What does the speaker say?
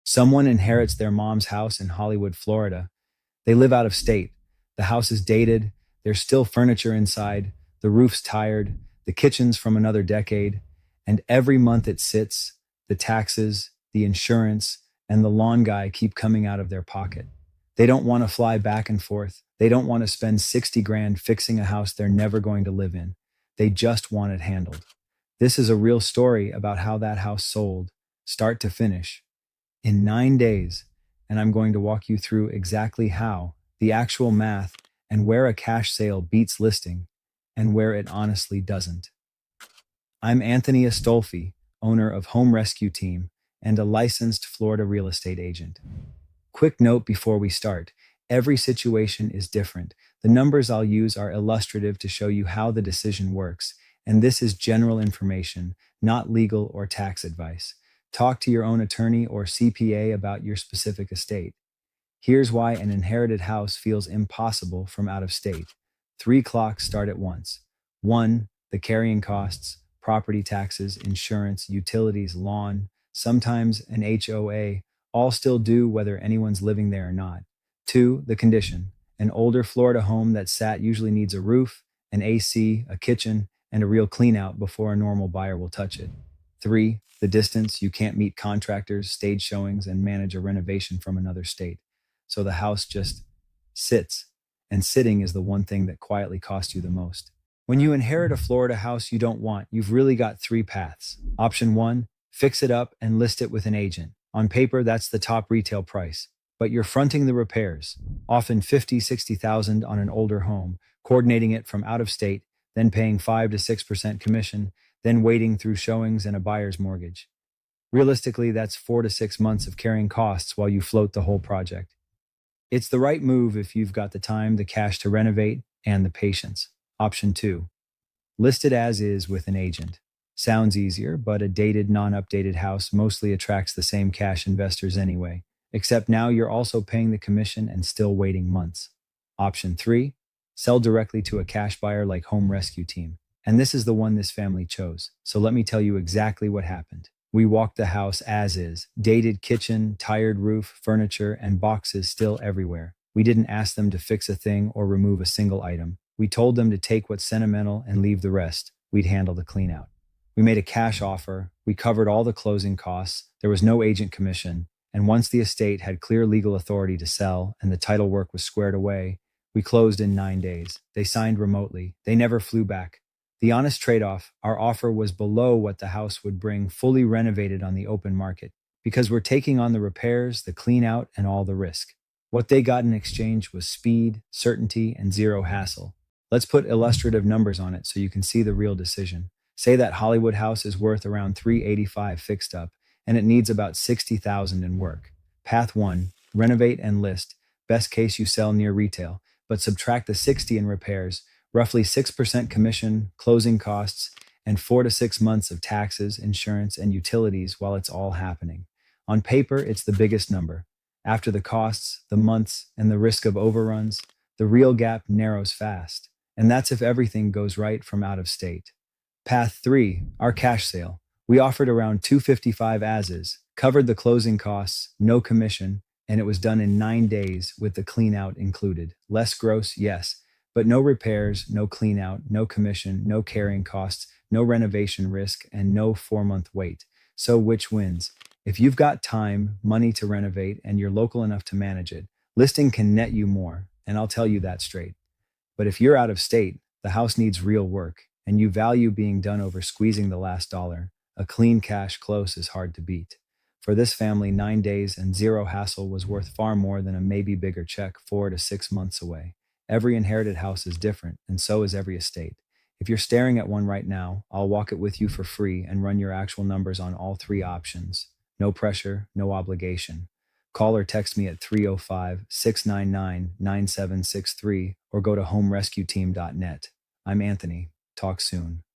Someone inherits their mom's house in Hollywood, Florida. They live out of state. The house is dated. There's still furniture inside. The roof's tired. The kitchen's from another decade. And every month it sits, the taxes, the insurance, and the lawn guy keep coming out of their pocket. They don't want to fly back and forth. They don't want to spend 60 grand fixing a house they're never going to live in. They just want it handled. This is a real story about how that house sold, start to finish, in 9 days. And I'm going to walk you through exactly how, the actual math, and where a cash sale beats listing, and where it honestly doesn't. I'm Anthony Astolfi, owner of Home Rescue Team and a licensed Florida real estate agent. Quick note before we start, every situation is different. The numbers I'll use are illustrative to show you how the decision works, and this is general information, not legal or tax advice. Talk to your own attorney or CPA about your specific estate. Here's why an inherited house feels impossible from out of state. 3 clocks start at once. 1. The carrying costs, property taxes, insurance, utilities, lawn, sometimes an HOA, all still due whether anyone's living there or not. 2. The condition. An older Florida home that sat usually needs a roof, an AC, a kitchen, and a real clean out before a normal buyer will touch it. 3. The distance. You can't meet contractors, stage showings, and manage a renovation from another state. So the house just sits, and sitting is the one thing that quietly costs you the most. When you inherit a Florida house you don't want, you've really got 3 paths. Option 1, fix it up and list it with an agent. On paper, that's the top retail price, but you're fronting the repairs, often 50, 60,000 on an older home, coordinating it from out of state, then paying 5 to 6% commission, then waiting through showings and a buyer's mortgage. Realistically, that's 4 to 6 months of carrying costs while you float the whole project. It's the right move if you've got the time, the cash to renovate, and the patience. Option 2, list it as is with an agent. Sounds easier, but a dated, non-updated house mostly attracts the same cash investors anyway, except now you're also paying the commission and still waiting months. Option 3, sell directly to a cash buyer like Home Rescue Team. And this is the one this family chose, so let me tell you exactly what happened. We walked the house as is, dated kitchen, tired roof, furniture, and boxes still everywhere. We didn't ask them to fix a thing or remove a single item. We told them to take what's sentimental and leave the rest. We'd handle the clean out. We made a cash offer. We covered all the closing costs. There was no agent commission. And once the estate had clear legal authority to sell and the title work was squared away, we closed in 9 days. They signed remotely. They never flew back. The honest trade-off, our offer was below what the house would bring fully renovated on the open market, because we're taking on the repairs, the clean out, and all the risk. What they got in exchange was speed, certainty, and zero hassle. Let's put illustrative numbers on it so you can see the real decision. Say that Hollywood house is worth around $385 fixed up, and it needs about $60,000 in work. Path 1, renovate and list. Best case you sell near retail, but subtract the 60 in repairs, roughly 6% commission, closing costs, and 4 to 6 months of taxes, insurance, and utilities while it's all happening. On paper, it's the biggest number. After the costs, the months, and the risk of overruns, the real gap narrows fast. And that's if everything goes right from out of state. Path 3, our cash sale. We offered around $255 as is, covered the closing costs, no commission, and it was done in 9 days with the clean out included. Less gross, yes, but no repairs, no clean out, no commission, no carrying costs, no renovation risk, and no 4-month wait. So which wins? If you've got time, money to renovate, and you're local enough to manage it, listing can net you more, and I'll tell you that straight. But if you're out of state, the house needs real work, and you value being done over squeezing the last dollar, a clean cash close is hard to beat. For this family, 9 days and zero hassle was worth far more than a maybe bigger check 4 to 6 months away. Every inherited house is different, and so is every estate. If you're staring at one right now, I'll walk it with you for free and run your actual numbers on all 3 options. No pressure, no obligation. Call or text me at 305-699-9763 or go to homerescueteam.net. I'm Anthony. Talk soon.